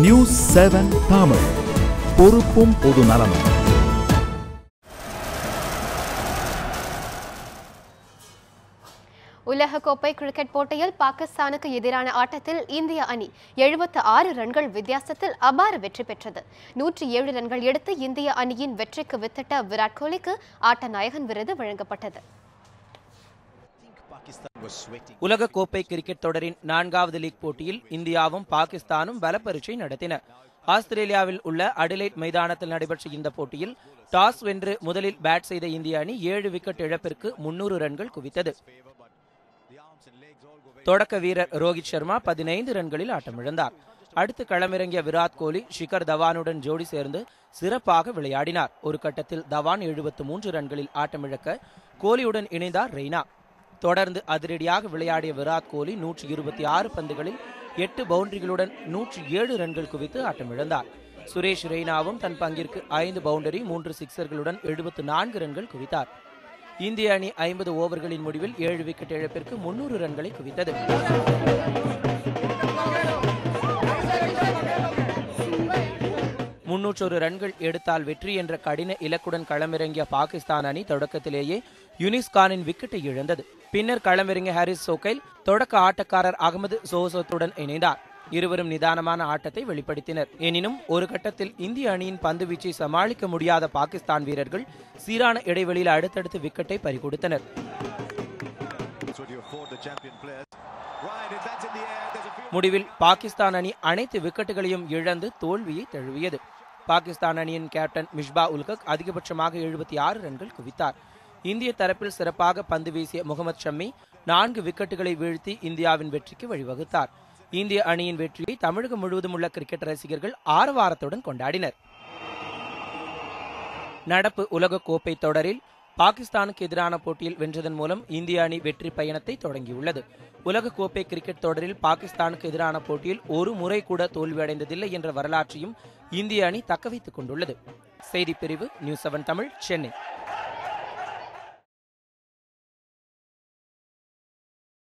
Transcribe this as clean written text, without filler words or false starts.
News 7 Tamil, பொறுப்பும் பொது நலமும். உலகக்கோப்பை கிரிக்கெட் போட்டியில் பாகிஸ்தானுக்கு எதிரான ஆட்டத்தில் இந்திய அணி 76 ரன்கள் வித்தியாசத்தில் அபார வெற்றி பெற்றது. 107 ரன்கள் எடுத்து இந்திய அணியின் வெற்றிக்கு வித்திட்ட விராட் கோலிக்கு ஆட்ட நாயகன் விருது வழங்கப்பட்டது. உலகக்கோப்பை கிரிக்கெட் தொடரின் 4வது லீக் போட்டியில் இந்தியாவும் பாகிஸ்தானும் பலப்பரீட்சை நடத்தின. ஆஸ்திரேலியாவில் உள்ள அடிலைட் மைதானத்தில் நடைபெற்ற இந்த போட்டியில் டாஸ் வென்று முதலில் பேட் செய்த இந்திய அணி 7 விக்கெட் இழப்பிற்கு 300 ரன்கள் குவித்தது. தொடக்க வீரர் ரோஹித் சர்மா 15 ரன்களில் ஆட்டமிழந்தார். அடுத்து களமிறங்கிய விராட் கோலி ஷிகர் தவானுடன் ஜோடி சேர்ந்து சிறப்பாக விளையாடினார். ஒரு கட்டத்தில் தவான் 73 ரன்களில் ஆட்டமிழக்க கோலியுடன் இணைந்தார் ரெய்னா. தொடர்ந்து அதிரடியாக விளையாடிய விராட் கோலி 126 பந்துகளில் 8 பவுண்டரிகளுடன் 107 ரன்கள் குவித்து ஆட்டமிழந்தார். சுரேஷ் ரெய்னாவும் தன் பங்கிற்கு 5 பவுண்டரி 3 சிக்சர்களுடன் 74 ரன்கள் குவித்தார். இந்திய அணி 50 ஓவர்களின் முடிவில் 7 விக்கெட் இழப்பிற்கு 300 ரன்களை குவித்தது. 301 ரன்கள் எடுத்தால் வெற்றி என்ற கடின இலக்குடன் களமிறங்கிய பாகிஸ்தான் அணி தொடக்கத்திலேயே யூனிஸ் கானின் விக்கெட்டை இழந்தது. பின்னர் களமிறங்கிய ஹாரிஸ் சோகைல் தொடக்க ஆட்டக்காரர் அகமது சோசத்துடன் இணைந்தார். இருவரும் நிதானமான ஆட்டத்தை வெளிப்படுத்தினர். எனினும் ஒரு கட்டத்தில் இந்திய அணியின் பந்து வீச்சை சமாளிக்க முடியாத பாகிஸ்தான் வீரர்கள் சீரான இடைவெளியில் அடுத்தடுத்து விக்கெட்டை பறிகொடுத்தனர். முடிவில் பாகிஸ்தான் அணி அனைத்து விக்கெட்டுகளையும் இழந்து தோல்வியை தழுவியது. பாகிஸ்தான் அணியின் கேப்டன் மிஸ்பா உல் ஹக் அதிகபட்சமாக 76 ரன்கள் குவித்தார். இந்திய தரப்பில் சிறப்பாக பந்து வீசிய முகமது ஷமி 4 விக்கெட்டுகளை வீழ்த்தி இந்தியாவின் வெற்றிக்கு வழிவகுத்தார். இந்திய அணியின் வெற்றியை தமிழகம் முழுவதும் உள்ள கிரிக்கெட் ரசிகர்கள் ஆரவாரத்துடன் கொண்டாடினர். நடப்பு உலகக்கோப்பை தொடரில் பாகிஸ்தானுக்கு எதிரான போட்டியில் வென்றதன் மூலம் இந்திய அணி வெற்றி பயணத்தை தொடங்கியுள்ளது. உலகக்கோப்பை கிரிக்கெட் தொடரில் பாகிஸ்தானுக்கு எதிரான போட்டியில் ஒரு முறை கூட தோல்வியடைந்ததில்லை என்ற வரலாற்றையும் இந்திய அணி தக்கவைத்துக் கொண்டுள்ளது. செய்திப்பிரிவு நியூஸ் 7 தமிழ், சென்னை.